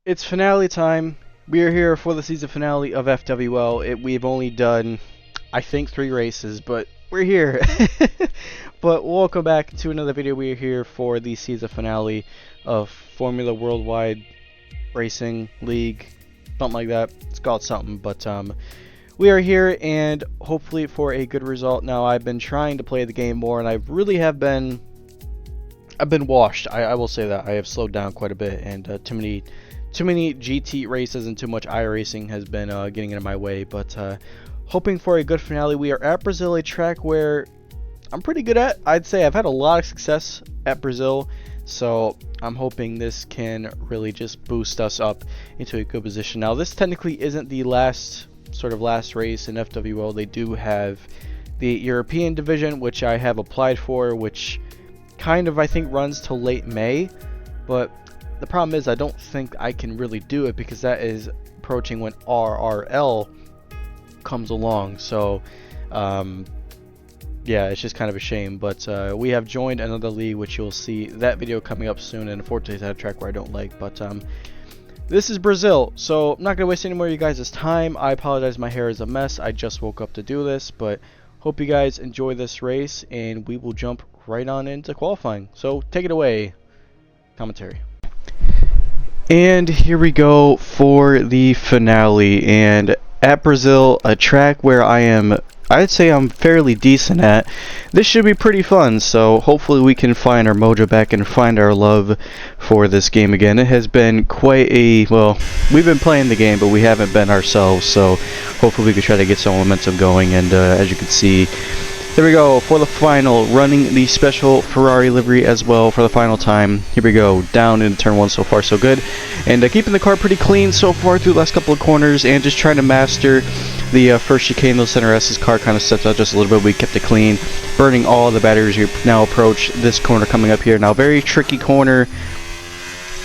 It's finale time. We are here for the season finale of FWL. We've only done, I think, 3 races, but we're here. But welcome back to another video. We are here for the season finale of Formula Worldwide Racing League, something like that. It's called something, but we are here and hopefully for a good result. Now, I've been trying to play the game more, and I really have been. I've been washed. I will say that I have slowed down quite a bit, and too many GT races and too much iRacing has been getting in my way. But hoping for a good finale. We are at Brazil, a track where I'm pretty good at. I'd say I've had a lot of success at Brazil, so I'm hoping this can really just boost us up into a good position. Now, this technically isn't the last race in FWL. They do have the European division, which I have applied for, which kind of I think runs till late May, but the problem is I don't think I can really do it because that is approaching when RRL comes along. So yeah, it's just kind of a shame, but we have joined another league, which you'll see that video coming up soon, and unfortunately it's at a track where I don't like, but this is Brazil, so I'm not going to waste any more of you guys' time. I apologize, my hair is a mess. I just woke up to do this, but hope you guys enjoy this race, and we will jump right on into qualifying. So take it away, commentary. And here we go for the finale, and at Brazil, a track where I'd say I'm fairly decent at. This should be pretty fun, so hopefully we can find our mojo back and find our love for this game again. It has been quite well, we've been playing the game, but we haven't been ourselves, so hopefully we can try to get some momentum going. And as you can see, there we go for the final, running the special Ferrari livery as well for the final time. Here we go, down in turn 1. So far so good, and keeping the car pretty clean so far through the last couple of corners, and just trying to master the first chicane. The Center S's car kind of stepped out just a little bit. We kept it clean, burning all the batteries. We now approach this corner coming up here. Now, very tricky corner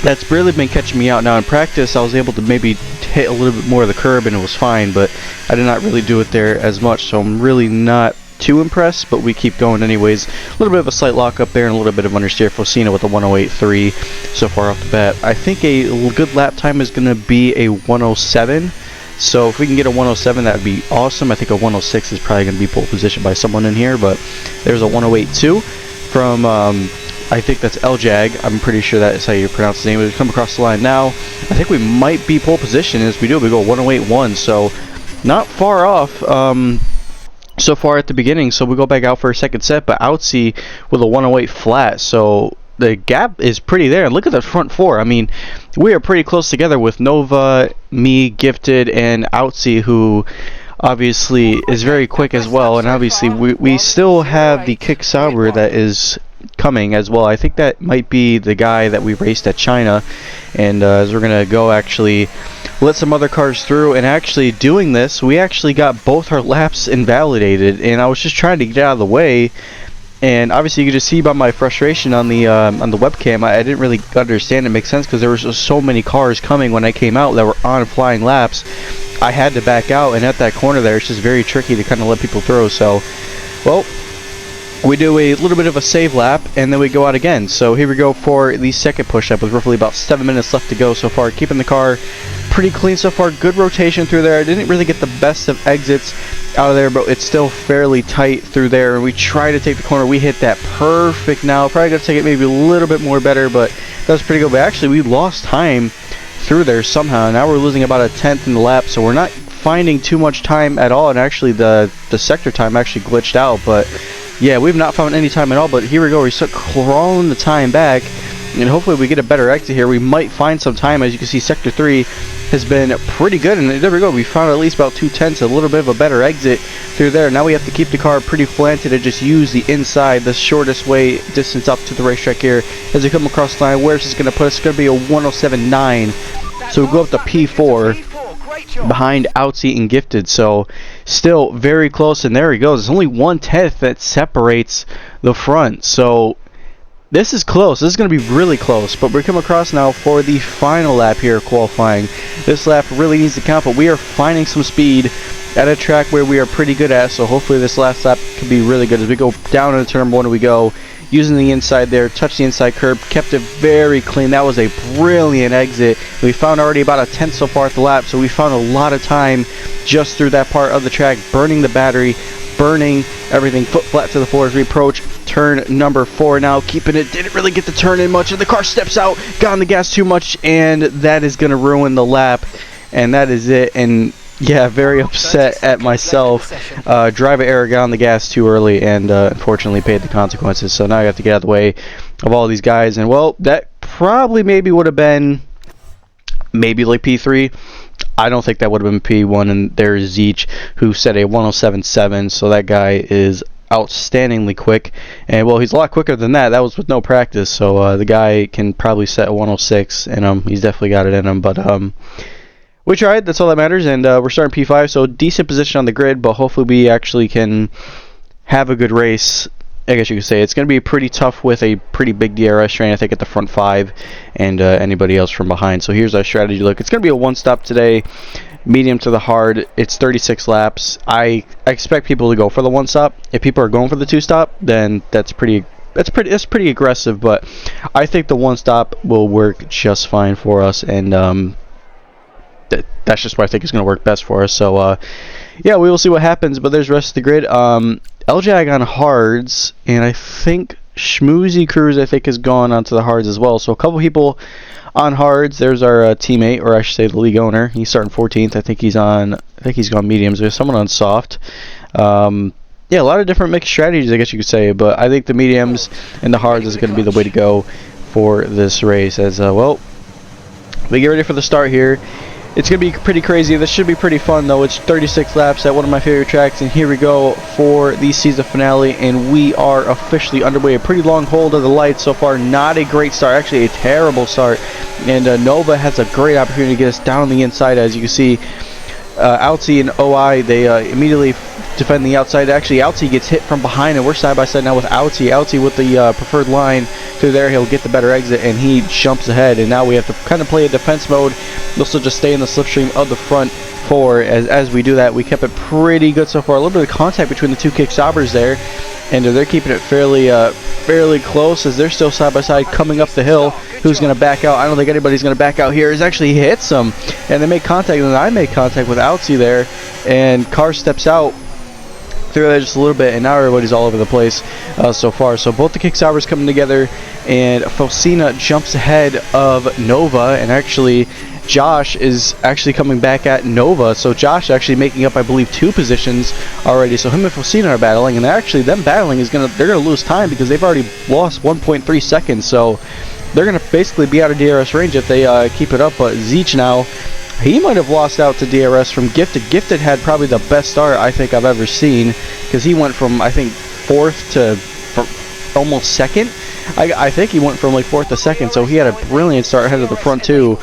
that's really been catching me out. Now in practice I was able to maybe hit a little bit more of the curb and it was fine, but I did not really do it there as much, so I'm really not too impressed, but we keep going anyways. A little bit of a slight lock up there and a little bit of understeer. Focina with a 108.3 so far off the bat. I think a good lap time is going to be a 107, so if we can get a 107 that would be awesome. I think a 106 is probably going to be pole position by someone in here, but there's a 108.2 from I think that's LJAG. I'm pretty sure that is how you pronounce his name. We come across the line now. I think we might be pole position. As we do, we go 108.1, so not far off so far at the beginning. So we go back out for a second set, but Outsy with a 108 flat, so the gap is pretty there. And look at the front 4. I mean, we are pretty close together with Nova, me, Gifted, and Outsy, who obviously is very quick as well. And obviously we still have the Kick Sauber that is coming as well. I think that might be the guy that we raced at China, and as we're gonna go actually let some other cars through. And actually doing this, we actually got both our laps invalidated, and I was just trying to get out of the way, and obviously you can just see by my frustration on the webcam, I didn't really understand it make sense, because there was just so many cars coming when I came out that were on flying laps. I had to back out, and at that corner there, it's just very tricky to kind of let people through. So, well, we do a little bit of a save lap, and then we go out again. So here we go for the second push-up with roughly about 7 minutes left to go so far. Keeping the car pretty clean so far. Good rotation through there. I didn't really get the best of exits out of there, but it's still fairly tight through there. And we try to take the corner. We hit that perfect now. Probably going to take it maybe a little bit more better, but that was pretty good. But actually, we lost time through there somehow. Now we're losing about a 10th in the lap, so we're not finding too much time at all. And actually, the sector time actually glitched out, but yeah, we've not found any time at all. But here we go. We start crawling the time back, and hopefully we get a better exit here. We might find some time. As you can see, Sector 3 has been pretty good, and there we go. We found at least about 2/10, a little bit of a better exit through there. Now we have to keep the car pretty planted and just use the inside, the shortest way distance up to the racetrack here. As we come across the line, where's this going to put us? It's going to be a 107.9. So we'll go up to P4 behind Outsy and Gifted, so still very close. And there he goes. There's only 1/10 that separates the front, so this is close. This is going to be really close. But we're coming across now for the final lap here of qualifying. This lap really needs to count, but we are finding some speed at a track where we are pretty good at, so hopefully this last lap could be really good. As we go down into turn 1, we go using the inside there, touched the inside curb, kept it very clean. That was a brilliant exit. We found already about a 10th so far at the lap, so we found a lot of time just through that part of the track, burning the battery, burning everything, foot flat to the floor as we approach turn number 4 now, keeping it, didn't really get the turn in much, and the car steps out, got on the gas too much, and that is going to ruin the lap, and that is it. And yeah, very upset at myself. Driver error, got on the gas too early, and unfortunately paid the consequences. So now I have to get out of the way of all these guys, and well, that probably maybe would have been maybe like P3. I don't think that would have been P1, and there's Zeech, who set a 107.7, so that guy is outstandingly quick, and well, he's a lot quicker than that. That was with no practice, so the guy can probably set a 106, and he's definitely got it in him, but we tried, that's all that matters, and we're starting P5, so decent position on the grid, but hopefully we actually can have a good race. I guess you could say it's going to be pretty tough with a pretty big DRS train, I think, at the front 5 and anybody else from behind. So here's our strategy look. It's going to be a one-stop today, medium to the hard. It's 36 laps. I expect people to go for the one-stop. If people are going for the two-stop, then that's pretty aggressive, but I think the one-stop will work just fine for us, and that's just what I think is going to work best for us. So yeah, we will see what happens, but there's the rest of the grid. LJAG on hards, and I think Schmoozy Cruz, I think, has gone onto the hards as well. So a couple people on hards. There's our teammate, or I should say the league owner. He's starting 14th. I think he's gone mediums. There's someone on soft. Yeah, a lot of different mixed strategies, I guess you could say, but I think the mediums and the hards is going to be the way to go for this race. As well, we get ready for the start here. It's going to be pretty crazy. This should be pretty fun, though. It's 36 laps at one of my favorite tracks, and here we go for the season finale, and we are officially underway. A pretty long hold of the lights so far. Not a great start, actually a terrible start, and Nova has a great opportunity to get us down on the inside. As you can see, Outsy and OI, they immediately defend the outside. Actually, Outsy gets hit from behind, and we're side by side now with Outsy. Outsy with the preferred line through there. He'll get the better exit, and he jumps ahead. And now we have to kind of play a defense mode. We'll still just stay in the slipstream of the front 4. As we do that, we kept it pretty good so far. A little bit of contact between the two kick stoppers there, and they're keeping it fairly close as they're still side by side coming up the hill. Who's going to back out? I don't think anybody's going to back out here. He actually hits them, and they make contact, and then I make contact with Outsy there, and car steps out through there just a little bit, and now everybody's all over the place so far. So both the kick stoppers coming together, and Focina jumps ahead of Nova, and actually Josh is actually coming back at Nova. So Josh actually making up, I believe, 2 positions already. So him and Focina are battling, and actually them battling is they're gonna lose time because they've already lost 1.3 seconds. So they're gonna basically be out of DRS range if they keep it up. But Zeech now, he might have lost out to DRS from Gifted. Gifted had probably the best start I think I've ever seen, because he went from, I think, 4th to almost 2nd. I think he went from like 4th to 2nd, so he had a brilliant start ahead of the front 2.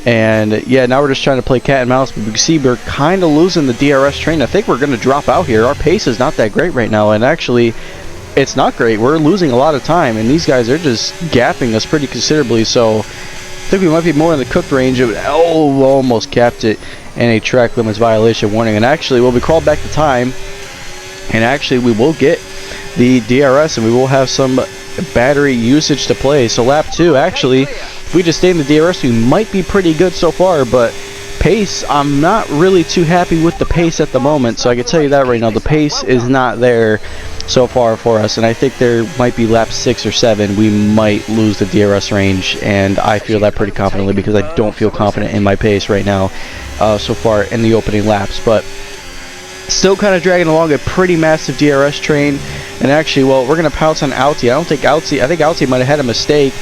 And yeah, now we're just trying to play cat and mouse, but we can see we're kind of losing the DRS train. I think we're going to drop out here. Our pace is not that great right now, and actually it's not great. We're losing a lot of time, and these guys are just gapping us pretty considerably. So I think we might be more in the cooked range. Oh, almost capped it, and a track limits violation warning. And actually, well, we crawled back the time, and actually we will get the DRS, and we will have some battery usage to play. So lap 2, actually, if we just stay in the DRS, we might be pretty good so far, but pace, I'm not really too happy with the pace at the moment, so I can tell you that right now. The pace is not there so far for us, and I think there might be lap 6 or 7 we might lose the DRS range, and I feel that pretty confidently because I don't feel confident in my pace right now so far in the opening laps. But still kind of dragging along a pretty massive DRS train. And actually, well, we're going to pounce on Outsy. I think Outsy might have had a mistake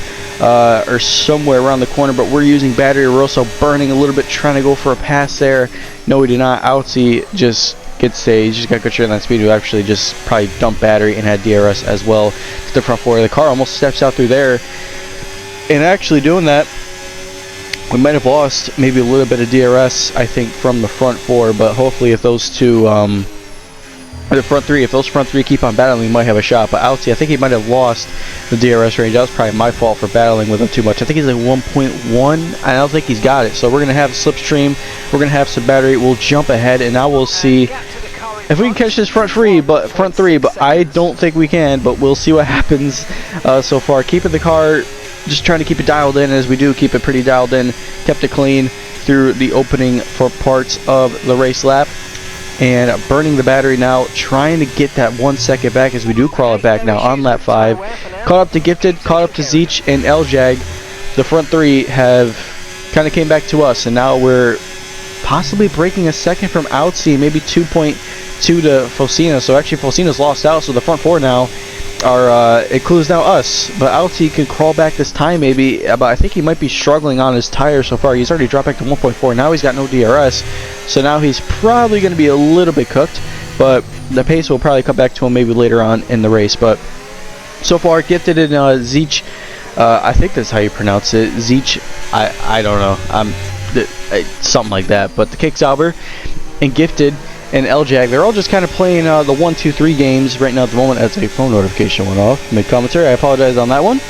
or somewhere around the corner, but we're using battery. We're also burning a little bit, trying to go for a pass there. No, we did not. Outsy just gets he just got good shit on that speed. We actually just probably dumped battery and had DRS as well to the front 4. The car almost steps out through there. And actually doing that, we might have lost maybe a little bit of DRS, I think, from the front 4, but hopefully if those two, the front 3, if those front 3 keep on battling, we might have a shot. But Outsy, I think he might have lost the DRS range. That was probably my fault for battling with him too much. I think he's like 1.1. I don't think he's got it. So we're going to have slipstream. We're going to have some battery. We'll jump ahead, and now we'll see if we can catch this front three, but I don't think we can, but we'll see what happens so far. Keeping the car, just trying to keep it dialed in, as we do keep it pretty dialed in. Kept it clean through the opening for parts of the race lap. And burning the battery now, trying to get that 1 second back as we do crawl it back now on lap 5. Caught up to Gifted, caught up to Zeech and LJAG. The front three have kind of came back to us, and now we're possibly breaking a second from Outsy, maybe 2.2 to Focina. So actually Focina's lost out, so the front four now are, it includes now us. But Outsy can crawl back this time maybe, but I think he might be struggling on his tires so far. He's already dropped back to 1.4. Now he's got no DRS, so now he's probably going to be a little bit cooked, but the pace will probably come back to him maybe later on in the race. But so far, Gifted and Zeech, I think that's how you pronounce it. Zeech, I don't know. Something like that. But the Kicksauber and Gifted and LJAG, they're all just kind of playing the 1, 2, 3 games right now at the moment as a phone notification went off mid-commentary. I apologize on that one.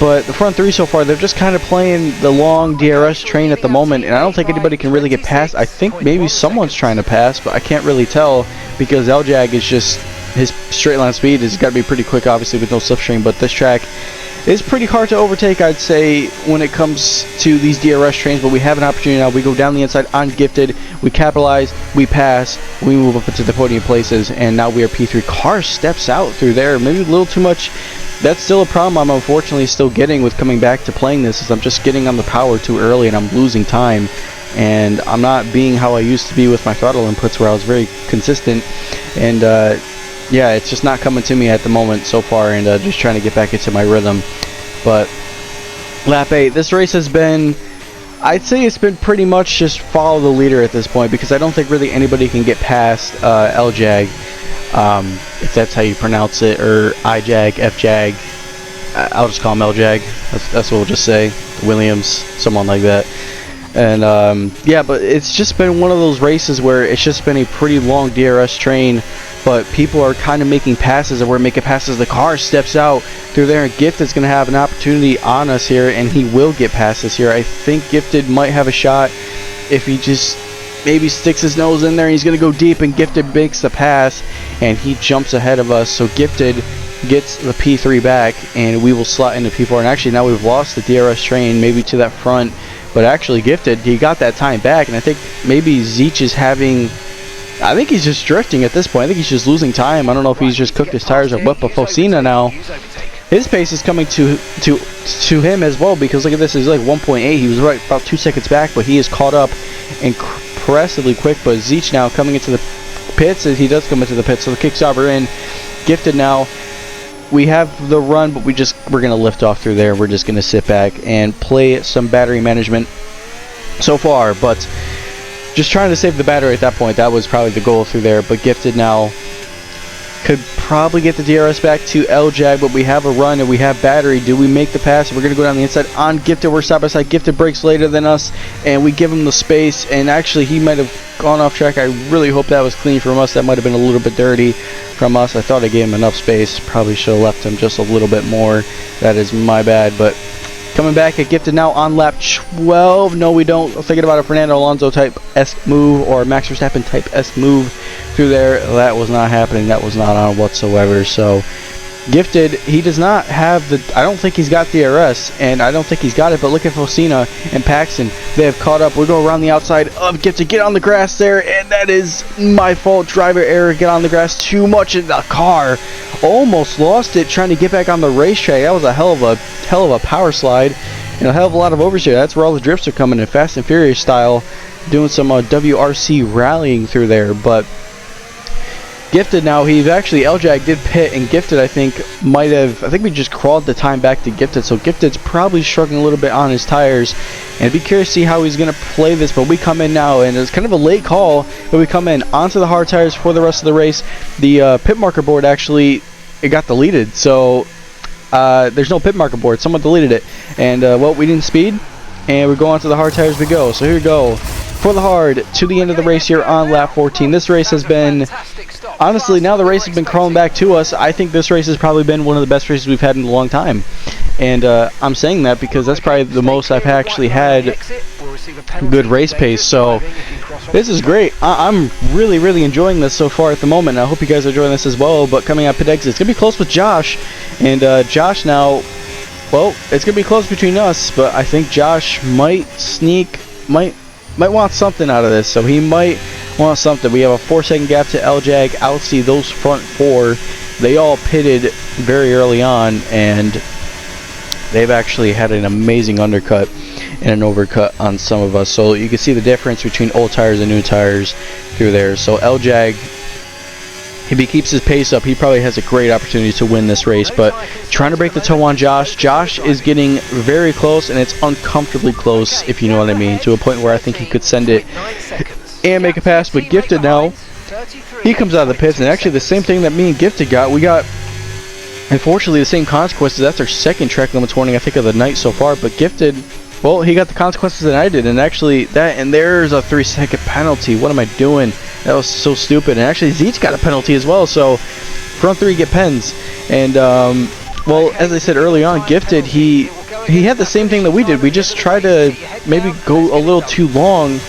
But the front three so far, they're just kind of playing the long DRS train at the moment, and I don't think anybody can really get past. I think maybe someone's trying to pass, but I can't really tell because LJAG is just, his straight line speed has got to be pretty quick, obviously, with no slipstream, but this track is pretty hard to overtake, I'd say, when it comes to these DRS trains, but we have an opportunity now. We go down the inside on Gifted, we capitalize, we pass, we move up into the podium places, and now we are P3. Car steps out through there, maybe a little too much. That's still a problem I'm unfortunately still getting with coming back to playing this, is I'm just getting on the power too early and I'm losing time, and I'm not being how I used to be with my throttle inputs where I was very consistent, and yeah, it's just not coming to me at the moment so far, and just trying to get back into my rhythm. But lap 8, this race has been, I'd say it's been pretty much just follow the leader at this point, because I don't think really anybody can get past LJAG, if that's how you pronounce it, or IJAG, FJAG. I'll just call him LJAG. That's what we'll just say. Williams, someone like that. And yeah, but it's just been one of those races where it's just been a pretty long DRS train, but people are kind of making passes, and we're making passes. The car steps out through there, and Gifted going to have an opportunity on us here, and he will get past us here. I think Gifted might have a shot if he just maybe sticks his nose in there, and he's going to go deep, and Gifted makes the pass, and he jumps ahead of us. So Gifted gets the P3 back, and we will slot into P4. And actually now we've lost the DRS train maybe to that front, but actually Gifted, he got that time back, and I think maybe Zeech is having, I think he's just drifting at this point. I think he's just losing time. I don't know if he's just cooked his tires or what, but Focina now, his pace is coming to him as well, because look at this, he's like 1.8. He was right about 2 seconds back, but he is caught up impressively quick. But Zeech now coming into the pits, as he does come into the pits, so the Kicksauber in. Gifted now, we have the run, but we're gonna lift off through there. We're just gonna sit back and play some battery management so far, but just trying to save the battery at that point. That was probably the goal through there. But Gifted now could probably get the DRS back to LJAG, but we have a run and we have battery. Do we make the pass? We're going to go down the inside on Gifted. We're side by side. Gifted breaks later than us, and we give him the space, and actually he might have gone off track. I really hope that was clean from us. That might have been a little bit dirty from us. I thought I gave him enough space. Probably should have left him just a little bit more. That is my bad. But coming back at Gifted now on lap 12. No, we don't. Thinking about a Fernando Alonso type-esque move or Max Verstappen type-esque move through there. That was not happening. That was not on whatsoever. So Gifted, he does not have the, I don't think he's got DRS, and I don't think he's got it, but look at Focina and Paxton. They have caught up. We go around the outside of Gifted, get on the grass there, and that is my fault. Driver error, get on the grass too much in the car. Almost lost it trying to get back on the racetrack. That was a hell of a power slide and a hell of a lot of oversteer. That's where all the drifts are coming in, Fast and Furious style, doing some WRC rallying through there. But Gifted now, he's actually, LJAG did pit, and Gifted I think we just crawled the time back to Gifted, so Gifted's probably struggling a little bit on his tires, and I'd be curious to see how he's going to play this. But we come in now, and it's kind of a late call, but we come in onto the hard tires for the rest of the race. The pit marker board actually, it got deleted, so there's no pit marker board. Someone deleted it, and well, we didn't speed, and we go onto the hard tires we go. So here we go for the hard to the end of the race here on lap 14. This race has been, honestly, now the race has been crawling back to us. I think this race has probably been one of the best races we've had in a long time, and I'm saying that because that's probably the most I've actually had good race pace. So this is great. I'm really enjoying this so far at the moment. I hope you guys are enjoying this as well. But coming out pit exit, it's gonna be close with Josh, and Josh now. Well, it's gonna be close between us, but I think Josh might want something out of this. So he might want something. We have a 4-second gap to LJAG, Outsy. Those front four, they all pitted very early on, and they've actually had an amazing undercut and an overcut on some of us. So you can see the difference between old tires and new tires through there. So LJAG, if he keeps his pace up, he probably has a great opportunity to win this race. But trying to break the toe on Josh. Josh is getting very close, and it's uncomfortably close, if you know what I mean, to a point where I think he could send it and make a pass. But Gifted now, he comes out of the pits, and actually the same thing that me and Gifted got. We got, unfortunately, the same consequences. That's our second track limits warning, I think, of the night so far. But Gifted, well, he got the consequences that I did, and actually there's a 3-second penalty. What am I doing? That was so stupid. And actually Zeech got a penalty as well, so front three get pens. And well, as I said early on, Gifted, he had the same thing that we did. We just tried to maybe go a little too long,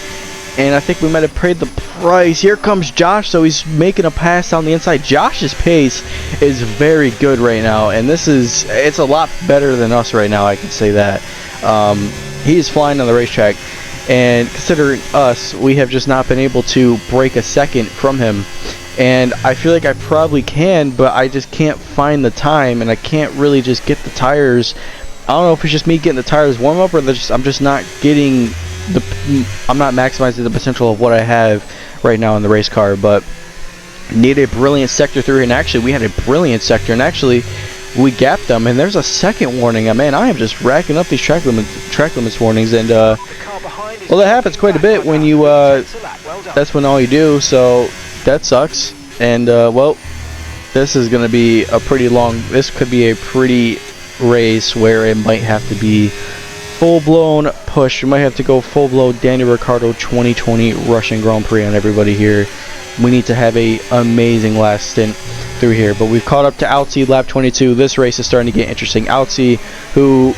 and I think we might have paid the price. Here comes Josh, so he's making a pass down the inside. Josh's pace is very good right now, and it's a lot better than us right now, I can say that. He is flying on the racetrack, and considering us, we have just not been able to break a second from him. And I feel like I probably can, but I just can't find the time, and I can't really just get the tires. I don't know if it's just me getting the tires warm up, or I'm just not getting I'm not maximizing the potential of what I have right now in the race car. But need a brilliant sector through here, and actually we had a brilliant sector, and actually we gapped them, and there's a second warning. Man, I am just racking up these track limits warnings, and well, that happens quite a bit when you that's when all you do, so that sucks. And well, this is gonna be a pretty long, this could be a pretty race where it might have to be full-blown push. You might have to go full-blown Daniel Ricciardo 2020 Russian Grand Prix on everybody here. We need to have a amazing last stint through here. But we've caught up to Outsy, lap 22. This race is starting to get interesting. Outsy, who,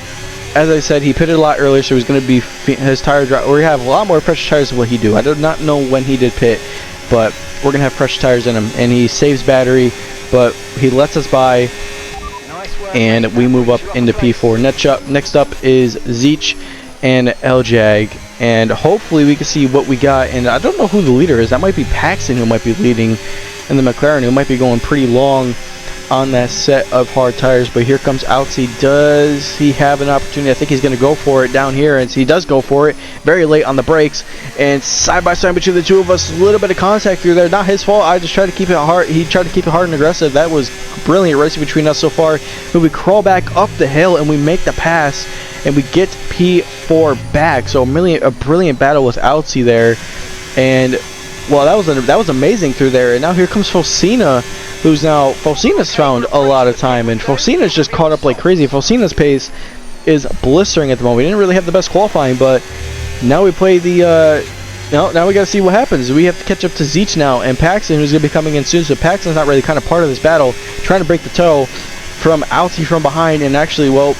as I said, he pitted a lot earlier, so he's going to be his tire drop. We have a lot more pressure tires than what he do. I do not know when he did pit, but we're going to have pressure tires in him, and he saves battery, but he lets us by, and we move up into P4. Next up is Zeech and LJAG, and hopefully we can see what we got. And I don't know who the leader is. That might be Paxton, who might be leading in the McLaren, who might be going pretty long on that set of hard tires. But here comes Outsy. Does he have an opportunity? I think he's going to go for it down here, and he does go for it very late on the brakes, and side by side between the two of us, a little bit of contact through there. Not his fault. I just tried to keep it hard. He tried to keep it hard and aggressive. That was brilliant racing between us so far. But we crawl back up the hill, and we make the pass, and we get P4 back. So a brilliant battle with Outsy there, and well, that was amazing through there. And now here comes Focina, who's now, Focina's found a lot of time, and Focina's just caught up like crazy. Focina's pace is blistering at the moment. We didn't really have the best qualifying, but now we play the now we gotta see what happens. We have to catch up to Zeech now, and Paxton, who's gonna be coming in soon. So Paxton's not really kind of part of this battle, trying to break the toe from Outsy from behind, and actually, well,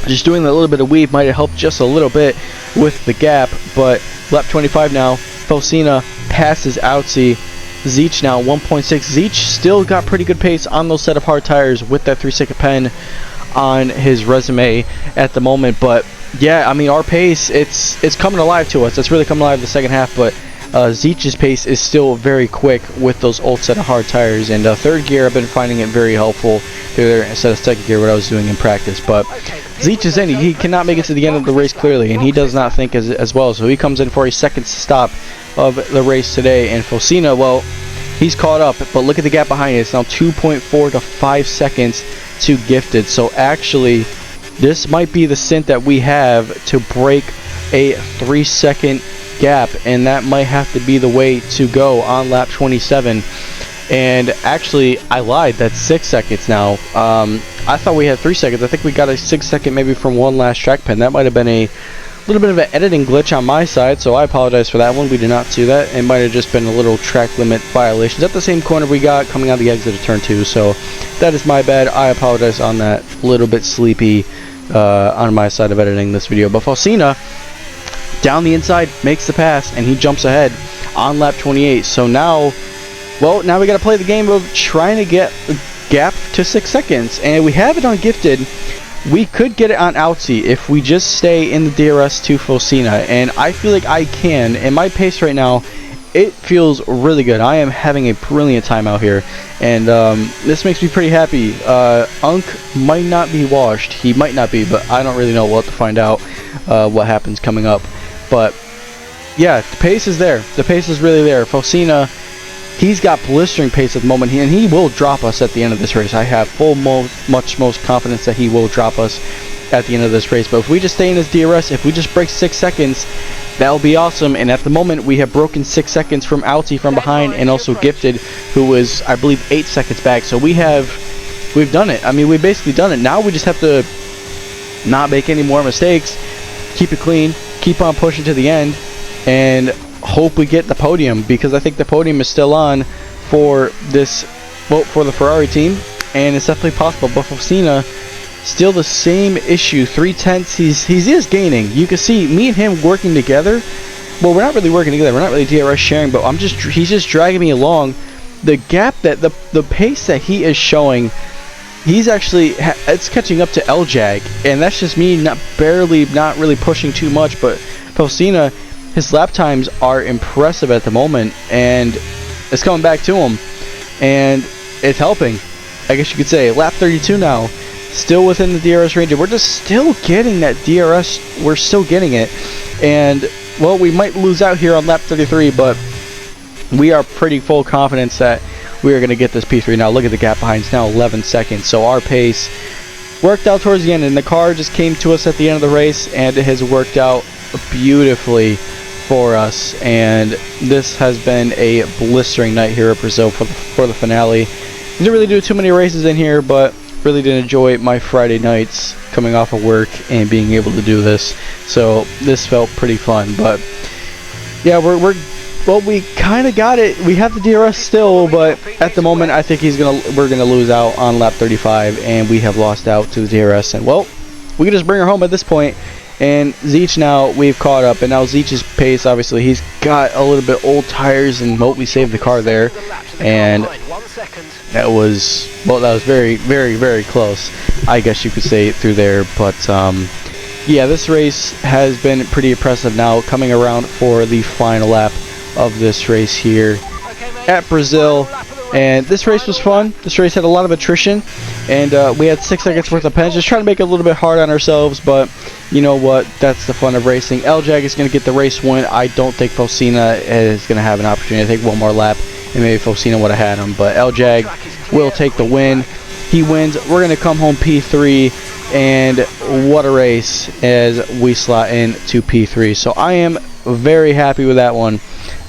just doing a little bit of weave might have helped just a little bit with the gap. But lap 25 now, Focina passes Outsy. Zeech now 1.6. Zeech still got pretty good pace on those set of hard tires with that 3-second pen on his resume at the moment. But yeah, I mean, our pace, it's coming alive to us. It's really coming alive the second half, but Zeech's pace is still very quick with those old set of hard tires. And third gear, I've been finding it very helpful through there instead of second gear, what I was doing in practice. But Zeech is in. He cannot make it to the end of the race clearly, and he does not think as well. So he comes in for a second stop of the race today. And Focina, well, he's caught up, but look at the gap behind it. It's now 2.4 to 5 seconds to Gifted. So actually, this might be the stint that we have to break a 3-second gap, and that might have to be the way to go on lap 27. And actually, I lied. That's 6 seconds now. I thought we had 3 seconds. I think we got a 6-second maybe from one last track pen. That might have been a little bit of an editing glitch on my side, so I apologize for that one. We did not see that. It might have just been a little track limit violations at the same corner we got coming out of the exit of turn 2. So that is my bad. I apologize on that. A little bit sleepy on my side of editing this video. But Focina down the inside, makes the pass, and he jumps ahead on lap 28. So now, well, now we got to play the game of trying to get a gap to 6 seconds, and we have it on Gifted. We could get it on Outsy if we just stay in the DRS to Focina, and I feel like I can. And my pace right now, it feels really good. I am having a brilliant time out here, and this makes me pretty happy. Unk might not be washed. He might not be, but I don't really know. We'll have to find out what happens coming up. But yeah, the pace is there. The pace is really there. Focina, he's got blistering pace at the moment, and he will drop us at the end of this race. I have most confidence that he will drop us at the end of this race. But if we just stay in his DRS, if we just break 6 seconds, that'll be awesome. And at the moment, we have broken 6 seconds from Outsy from behind, and also Gifted, who was, I believe, 8 seconds back. So we've done it. I mean, we've basically done it. Now we just have to not make any more mistakes, keep it clean, keep on pushing to the end, and hope we get the podium, because I think the podium is still on for this, well, for the Ferrari team, and it's definitely possible. But Focina, still the same issue, 3/10. He is gaining. You can see me and him working together. Well, we're not really working together. We're not really DRS sharing, but he's just dragging me along. The gap that the pace that he is showing, he's actually it's catching up to LJAG, and that's just me not really pushing too much. But Focina, his lap times are impressive at the moment, and it's coming back to him, and it's helping, I guess you could say. Lap 32 now, still within the DRS range, and we're just still getting that DRS. We're still getting it, and well, we might lose out here on lap 33, but we are pretty full confidence that we are going to get this P3. Now look at the gap behind. It's now 11 seconds, so our pace worked out towards the end, and the car just came to us at the end of the race, and it has worked out beautifully for us. And this has been a blistering night here at Brazil for the finale. Didn't really do too many races in here, but really did enjoy my Friday nights coming off of work and being able to do this. So this felt pretty fun. But yeah, well, we kind of got it. We have the DRS still, but at the moment, I think we're gonna lose out on lap 35, and we have lost out to the DRS. And well, we can just bring her home at this point. And Zeech, now we've caught up, and now Zeech's pace, obviously, he's got a little bit old tires, and hope we saved the car there. And that was very, very, very close, I guess you could say, through there. But yeah, this race has been pretty impressive now, coming around for the final lap of this race here at Brazil. And this race was fun. This race had a lot of attrition, and we had 6 seconds worth of penalties. Just trying to make it a little bit hard on ourselves, but you know what? That's the fun of racing. LJAG is going to get the race win. I don't think Focina is going to have an opportunity. I think one more lap, and maybe Focina would have had him. But LJAG will take the win. He wins. We're going to come home P3, and what a race as we slot in to P3. So I am very happy with that one.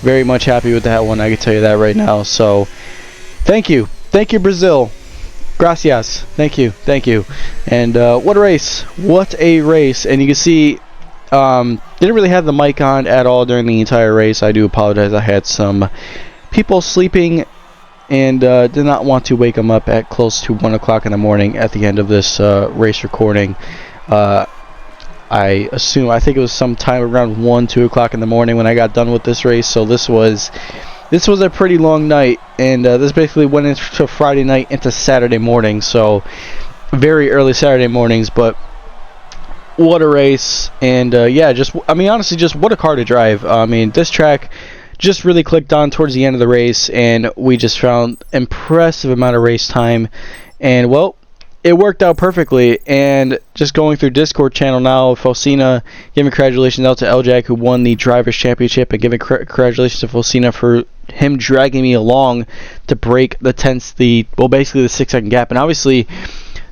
Very much happy with that one. I can tell you that right now. So thank you, Brazil. Gracias. Thank you. And what a race! And you can see, didn't really have the mic on at all during the entire race. I do apologize. I had some people sleeping, and did not want to wake them up at close to 1 o'clock in the morning at the end of this race recording. I think it was sometime around 1-2 o'clock in the morning when I got done with this race. So this was a pretty long night, and this basically went into Friday night into Saturday morning, so very early Saturday mornings. But what a race. And yeah, honestly, just what a car to drive. I mean, this track just really clicked on towards the end of the race, and we just found impressive amount of race time, and well, it worked out perfectly. And just going through Discord channel now, Focina, giving congratulations out to LJAG, who won the Drivers' Championship, and giving congratulations to Focina for him dragging me along to break basically the 6 second gap. And obviously,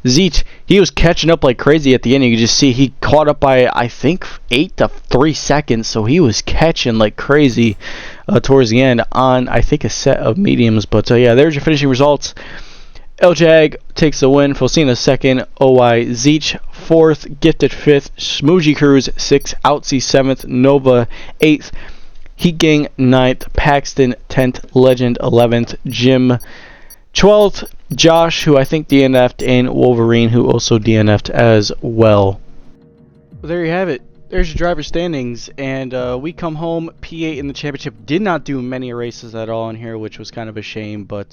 Zeech, he was catching up like crazy at the end. You could just see he caught up by, I think, 8 to 3 seconds, so he was catching like crazy towards the end on, I think, a set of mediums. But yeah, there's your finishing results. LJAG takes the win, Focina second, OY Zeech fourth, Gifted fifth, Smoogie Cruz sixth, Outsy 7th, Nova 8th, Heat Gang 9th, Paxton 10th, Legend 11th, Jim 12th, Josh, who I think DNF'd, and Wolverine, who also DNF'd as well. There you have it. There's your driver standings, and we come home P8 in the championship. Did not do many races at all in here, which was kind of a shame, but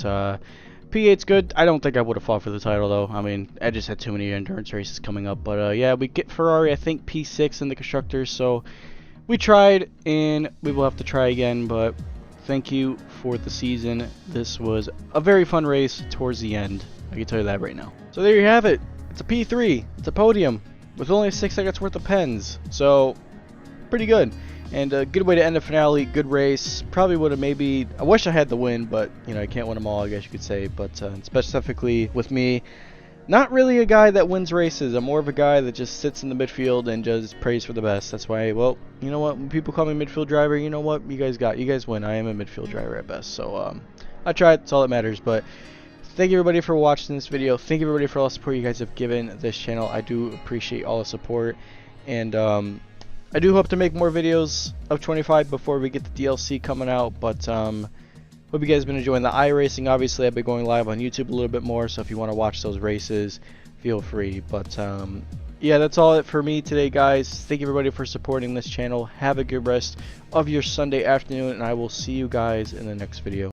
P8's good. I don't think I would have fought for the title, though. I mean, I just had too many endurance races coming up, but yeah, we get Ferrari, I think, P6 in the constructors, so we tried, and we will have to try again, but thank you for the season. This was a very fun race towards the end. I can tell you that right now. So there you have it. It's a P3. It's a podium with only 6 seconds worth of pens. So pretty good. And a good way to end the finale. Good race. Probably would have maybe... I wish I had the win, but, you know, I can't win them all, I guess you could say. But specifically with me, not really a guy that wins races. I'm more of a guy that just sits in the midfield and just prays for the best. That's why, well, you know what? When people call me midfield driver, you know what? You guys win. I am a midfield driver at best. So I tried. That's all that matters. But thank you everybody for watching this video. Thank you everybody for all the support you guys have given this channel. I do appreciate all the support. And I do hope to make more videos of 25 before we get the DLC coming out. But hope you guys have been enjoying the iRacing. Obviously, I've been going live on YouTube a little bit more, so if you want to watch those races, feel free. But yeah, that's all it for me today, guys. Thank you everybody for supporting this channel. Have a good rest of your Sunday afternoon, and I will see you guys in the next video.